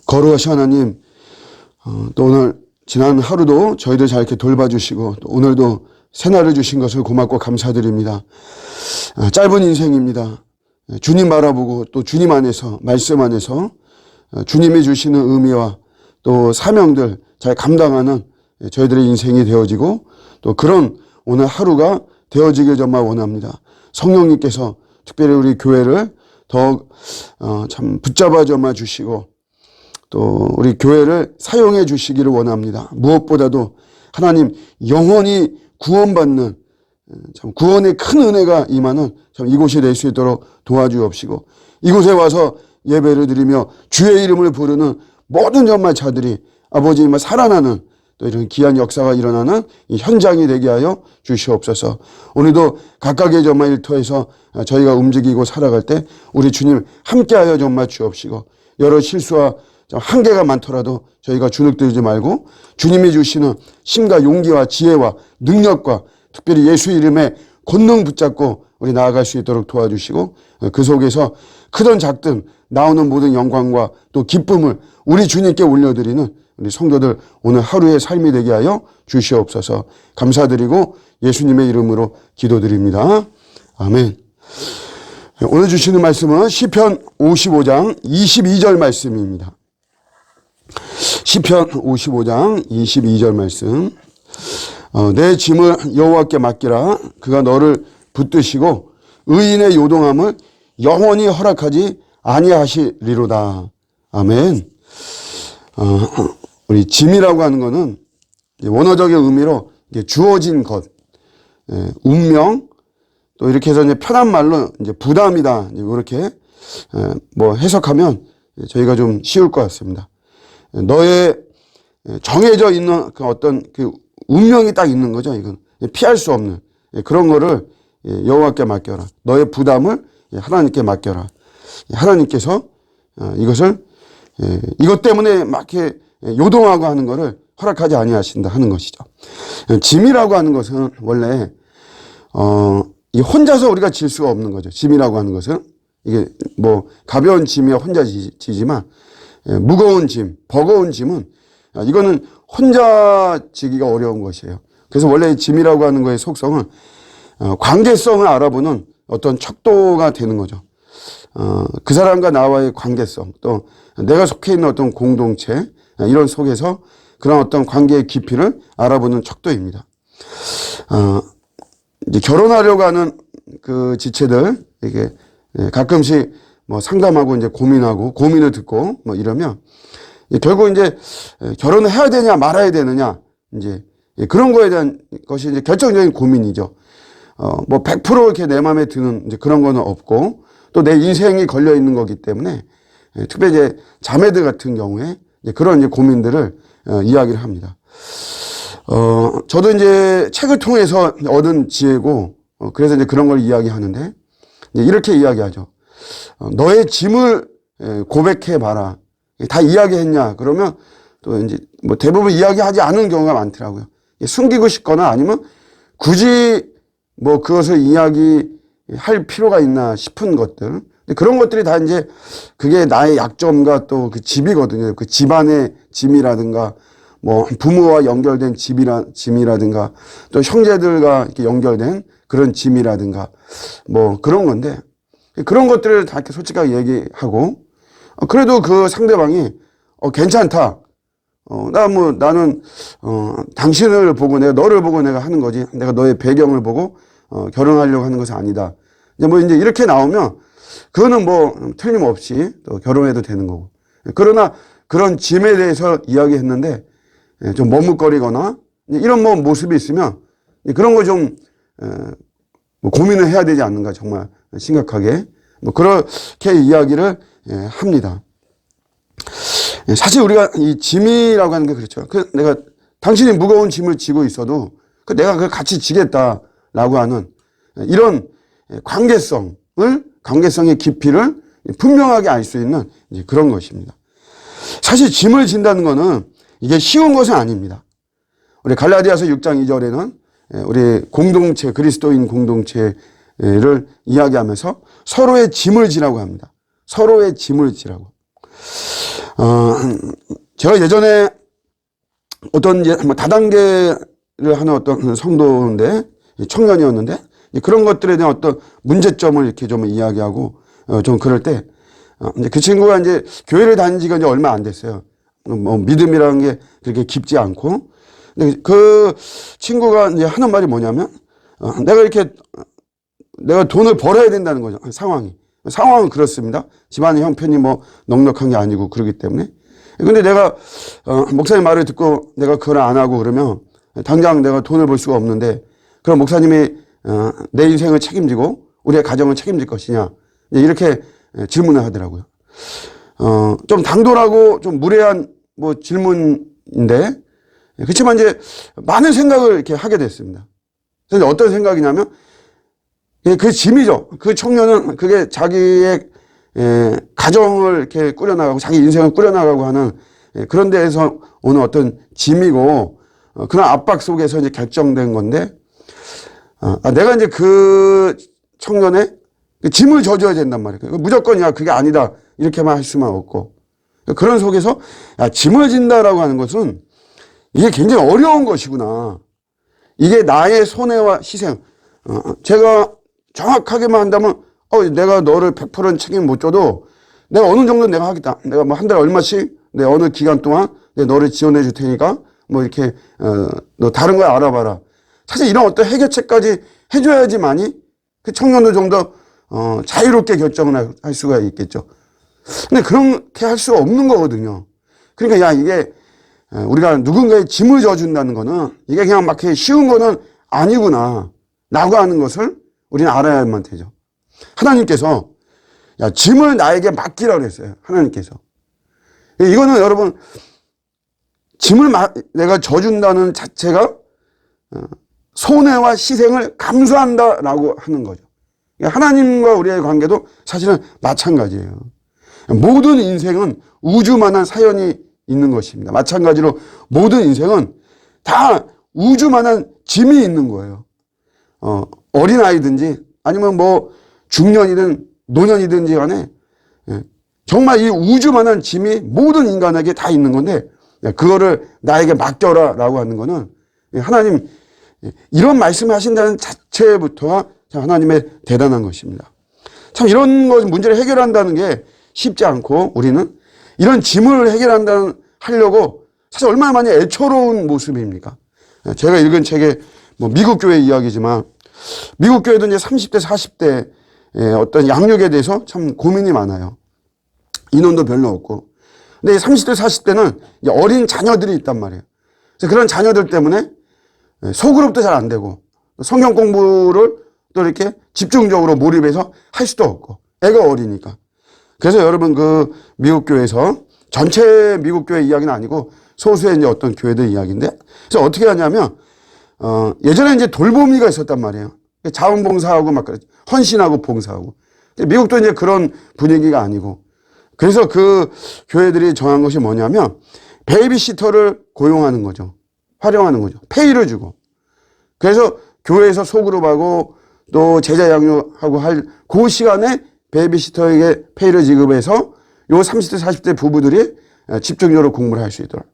거룩하신 하나님, 또 오늘 지난 하루도 저희들 잘 이렇게 돌봐주시고 또 오늘도 새날을 주신 것을 고맙고 감사드립니다. 짧은 인생입니다. 주님 바라보고 또 주님 안에서, 말씀 안에서 주님이 주시는 의미와 또 사명들 잘 감당하는 저희들의 인생이 되어지고 또 그런 오늘 하루가 되어지길 정말 원합니다. 성령님께서 특별히 우리 교회를 더 참 붙잡아 정말 주시고 또 우리 교회를 사용해 주시기를 원합니다. 무엇보다도 하나님 영원히 구원받는 참 구원의 큰 은혜가 임하는 참 이곳이 될 수 있도록 도와주옵시고 이곳에 와서 예배를 드리며 주의 이름을 부르는 모든 정말 자들이 아버지 정말 살아나는 또 이런 귀한 역사가 일어나는 이 현장이 되게 하여 주시옵소서. 오늘도 각각의 정말 일터에서 저희가 움직이고 살아갈 때 우리 주님 함께하여 정말 주옵시고 여러 실수와 한계가 많더라도 저희가 주눅들지 말고 주님이 주시는 힘과 용기와 지혜와 능력과 특별히 예수 이름에 권능 붙잡고 우리 나아갈 수 있도록 도와주시고 그 속에서 크든 작든 나오는 모든 영광과 또 기쁨을 우리 주님께 올려드리는 우리 성도들 오늘 하루의 삶이 되게 하여 주시옵소서. 감사드리고 예수님의 이름으로 기도드립니다. 아멘. 오늘 주시는 말씀은 시편 55장 22절 말씀입니다. 시편 55장 22절 말씀. 내 짐을 여호와께 맡기라. 그가 너를 붙드시고 의인의 요동함을 영원히 허락하지 아니하시리로다. 아멘. 우리 짐이라고 하는 것은 원어적인 의미로 주어진 것, 운명, 또 이렇게 해서 이제 편한 말로 이제 부담이다. 이렇게 뭐 해석하면 저희가 좀 쉬울 것 같습니다. 너의 정해져 있는 그 어떤 그 운명이 딱 있는 거죠. 이건 피할 수 없는 그런 거를 여호와께 맡겨라. 너의 부담을 하나님께 맡겨라. 하나님께서 이것을 이것 때문에 막 이렇게 요동하고 하는 거를 허락하지 아니하신다 하는 것이죠. 짐이라고 하는 것은 원래 이 혼자서 우리가 질 수가 없는 거죠. 짐이라고 하는 것은 이게 뭐 가벼운 짐이야 혼자 지지만 무거운 짐, 버거운 짐은 이거는 혼자 지기가 어려운 것이에요. 그래서 원래 짐이라고 하는 거의 속성은 관계성을 알아보는 어떤 척도가 되는 거죠. 그 사람과 나와의 관계성, 또 내가 속해 있는 어떤 공동체, 이런 속에서 그런 어떤 관계의 깊이를 알아보는 척도입니다. 이제 결혼하려고 하는 그 지체들, 이게 가끔씩 뭐 상담하고 이제 고민을 듣고 뭐 이러면 결국 이제 결혼을 해야 되냐 말아야 되느냐, 이제 그런 거에 대한 것이 이제 결정적인 고민이죠. 뭐 100% 이렇게 내 마음에 드는 이제 그런 거는 없고 또 내 인생이 걸려 있는 거기 때문에 특별히 이제 자매들 같은 경우에 그런 이제 고민들을 이야기를 합니다. 저도 이제 책을 통해서 얻은 지혜고 그래서 이제 그런 걸 이야기하는데 이렇게 이야기하죠. 너의 짐을 고백해 봐라. 다 이야기했냐? 그러면 또 이제 뭐 대부분 이야기하지 않은 경우가 많더라고요. 숨기고 싶거나 아니면 굳이 뭐 그것을 이야기할 필요가 있나 싶은 것들. 그런 것들이 다 이제 그게 나의 약점과 또 그 집이거든요. 그 집안의 짐이라든가 뭐 부모와 연결된 짐이라든가 또 형제들과 이렇게 연결된 그런 짐이라든가 뭐 그런 건데 그런 것들을 다 이렇게 솔직하게 얘기하고 그래도 그 상대방이 괜찮다. 나는 당신을 보고 너를 보고 내가 하는 거지. 내가 너의 배경을 보고 결혼하려고 하는 것은 아니다. 이제 이렇게 나오면 그거는 뭐 틀림없이 또 결혼해도 되는 거고. 그러나 그런 짐에 대해서 이야기했는데 좀 머뭇거리거나 이런 뭐 모습이 있으면 그런 거 좀 고민을 해야 되지 않는가 정말 심각하게 뭐 그렇게 이야기를 합니다. 사실 우리가 이 짐이라고 하는 게 그렇죠. 내가 당신이 무거운 짐을 지고 있어도 내가 그걸 같이 지겠다라고 하는 이런 관계성의 깊이를 분명하게 알 수 있는 이제 그런 것입니다. 사실 짐을 진다는 것은 이게 쉬운 것은 아닙니다. 우리 갈라디아서 6장 2절에는 우리 공동체, 그리스도인 공동체를 이야기하면서 서로의 짐을 지라고 합니다. 서로의 짐을 지라고. 제가 예전에 어떤 이제 뭐 다단계를 하는 어떤 성도인데, 청년이었는데, 그런 것들에 대한 어떤 문제점을 이렇게 좀 이야기하고, 좀 그럴 때, 이제 그 친구가 이제 교회를 다닌 지가 이제 얼마 안 됐어요. 뭐 믿음이라는 게 그렇게 깊지 않고. 근데 그 친구가 이제 하는 말이 뭐냐면, 내가 돈을 벌어야 된다는 거죠. 상황은 그렇습니다. 집안의 형편이 뭐 넉넉한 게 아니고 그러기 때문에. 근데 내가, 목사님 말을 듣고 내가 그걸 안 하고 그러면 당장 내가 돈을 벌 수가 없는데, 그럼 목사님이, 내 인생을 책임지고 우리의 가정을 책임질 것이냐. 이렇게 질문을 하더라고요. 좀 당돌하고 좀 무례한 뭐 질문인데, 그렇지만 이제 많은 생각을 이렇게 하게 됐습니다. 그래서 어떤 생각이냐면, 그 짐이죠. 그 청년은 그게 자기의 가정을 이렇게 꾸려나가고 자기 인생을 꾸려나가고 하는 그런 데에서 오는 어떤 짐이고, 그런 압박 속에서 이제 결정된 건데, 내가 이제 그 청년의 그 짐을 져줘야 된단 말이에요. 무조건 야 그게 아니다 이렇게만 할 수만 없고, 그런 속에서 짐을 진다라고 하는 것은 이게 굉장히 어려운 것이구나. 이게 나의 손해와 희생. 제가 정확하게만 한다면, 내가 너를 100%는 책임 못 져도 내가 어느 정도는 내가 하겠다. 내가 뭐 한 달에 얼마씩 내 어느 기간 동안 내가 너를 지원해 줄 테니까 뭐 이렇게, 너 다른 거 알아봐라. 사실 이런 어떤 해결책까지 해줘야지만이 그 청년도 좀 더, 자유롭게 결정을 할 수가 있겠죠. 근데 그렇게 할 수가 없는 거거든요. 그러니까 이게, 우리가 누군가의 짐을 져준다는 거는 이게 그냥 막 쉬운 거는 아니구나 라고 하는 것을 우리는 알아야만 되죠. 하나님께서 짐을 나에게 맡기라고 했어요. 하나님께서. 이거는 여러분 짐을 내가 져준다는 자체가 손해와 희생을 감수한다라고 하는 거죠. 하나님과 우리의 관계도 사실은 마찬가지예요. 모든 인생은 우주만한 사연이 있는 것입니다. 마찬가지로 모든 인생은 다 우주만한 짐이 있는 거예요. 어린아이든지 아니면 뭐 중년이든 노년이든지 간에 정말 이 우주만한 짐이 모든 인간에게 다 있는 건데, 그거를 나에게 맡겨라 라고 하는 거는 하나님 이런 말씀을 하신다는 자체부터가 하나님의 대단한 것입니다. 참 이런 문제를 해결한다는 게 쉽지 않고, 우리는 이런 짐을 하려고 사실 얼마나 많이 애처로운 모습입니까? 제가 읽은 책에 뭐 미국 교회 이야기지만, 미국 교회도 이제 30대, 40대 어떤 양육에 대해서 참 고민이 많아요. 인원도 별로 없고. 근데 30대, 40대는 어린 자녀들이 있단 말이에요. 그래서 그런 자녀들 때문에 소그룹도 잘 안 되고, 성경 공부를 또 이렇게 집중적으로 몰입해서 할 수도 없고, 애가 어리니까. 그래서 여러분 그 미국 교회에서, 전체 미국 교회 이야기는 아니고 소수의 이제 어떤 교회들 이야기인데, 그래서 어떻게 하냐면, 예전에 이제 돌보미가 있었단 말이에요. 자원봉사하고 막 헌신하고 봉사하고. 미국도 이제 그런 분위기가 아니고. 그래서 그 교회들이 정한 것이 뭐냐면, 베이비시터를 고용하는 거죠. 활용하는 거죠. 페이를 주고. 그래서 교회에서 소그룹하고 또 제자 양육하고 할 그 시간에 베이비시터에게 페이를 지급해서 요 30대, 40대 부부들이 집중적으로 공부를 할 수 있도록.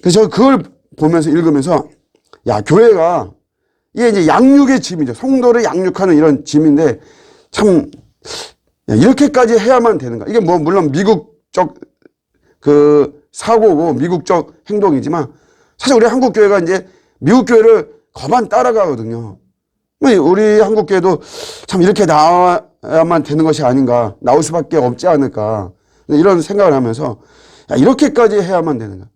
그래서 그걸 보면서 읽으면서, 교회가 이게 이제 양육의 짐이죠. 성도를 양육하는 이런 짐인데, 참, 이렇게까지 해야만 되는가. 이게 뭐, 물론 미국적 그 사고고 미국적 행동이지만, 사실 우리 한국교회가 이제 미국 교회를 거반 따라가거든요. 우리 한국교회도 참 이렇게 나와야만 되는 것이 아닌가, 나올 수밖에 없지 않을까, 이런 생각을 하면서, 이렇게까지 해야만 되는가.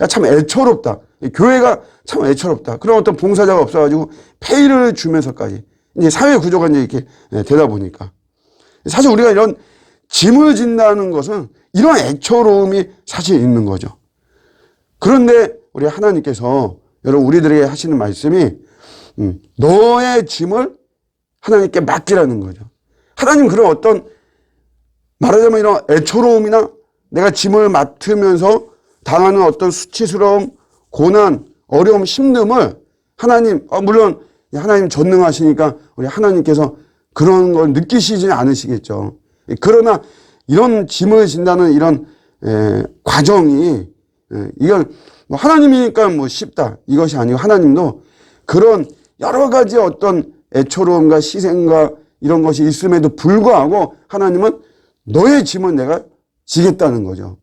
참 애처롭다. 교회가 참 애처롭다. 그런 어떤 봉사자가 없어가지고 페이를 주면서까지 이제 사회 구조가 이제 이렇게 되다 보니까, 사실 우리가 이런 짐을 진다는 것은 이런 애처로움이 사실 있는 거죠. 그런데 우리 하나님께서 여러분 우리들에게 하시는 말씀이 너의 짐을 하나님께 맡기라는 거죠. 하나님 그런 어떤, 말하자면 이런 애처로움이나 내가 짐을 맡으면서 당하는 어떤 수치스러움, 고난, 어려움, 힘듦을 하나님, 물론 하나님 전능하시니까 우리 하나님께서 그런 걸 느끼시지는 않으시겠죠. 그러나 이런 짐을 진다는 이런 과정이 이건 뭐 하나님이니까 뭐 쉽다 이것이 아니고 하나님도 그런 여러 가지 어떤 애처로움과 희생과 이런 것이 있음에도 불구하고 하나님은 너의 짐은 내가 지겠다는 거죠.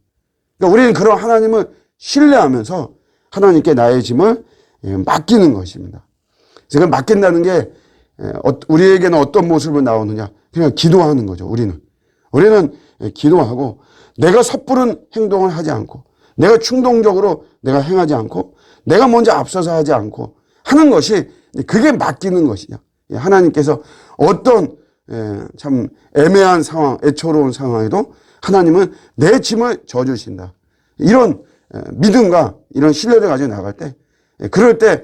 그러니까 우리는 그런 하나님을 신뢰하면서 하나님께 나의 짐을 맡기는 것입니다. 제가 맡긴다는 게 우리에게는 어떤 모습으로 나오느냐? 그냥 기도하는 거죠. 우리는 기도하고 내가 섣부른 행동을 하지 않고 내가 충동적으로 내가 행하지 않고 내가 먼저 앞서서 하지 않고 하는 것이 그게 맡기는 것이냐. 하나님께서 어떤 참 애매한 상황, 애처로운 상황에도 하나님은 내 짐을 져주신다. 이런 믿음과 이런 신뢰를 가지고 나갈 때 그럴 때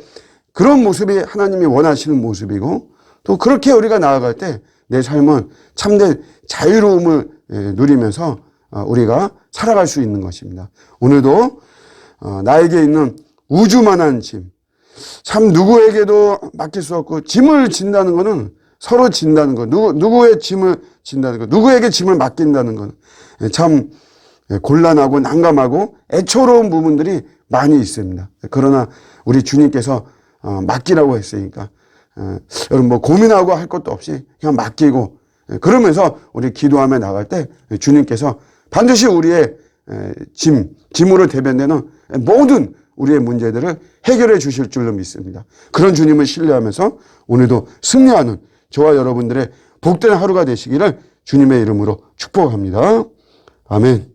그런 모습이 하나님이 원하시는 모습이고 또 그렇게 우리가 나아갈 때 내 삶은 참된 자유로움을 누리면서 우리가 살아갈 수 있는 것입니다. 오늘도 나에게 있는 우주만한 짐, 참 누구에게도 맡길 수 없고 짐을 진다는 것은 서로 진다는 것, 누구의 짐을 진다는 것, 누구에게 짐을 맡긴다는 것, 참 곤란하고 난감하고 애처로운 부분들이 많이 있습니다. 그러나 우리 주님께서 맡기라고 했으니까 여러분 뭐 고민하고 할 것도 없이 그냥 맡기고 그러면서 우리 기도하며 나갈 때 주님께서 반드시 우리의 짐으로 대변되는 모든 우리의 문제들을 해결해 주실 줄로 믿습니다. 그런 주님을 신뢰하면서 오늘도 승리하는 저와 여러분들의 복된 하루가 되시기를 주님의 이름으로 축복합니다. 아멘.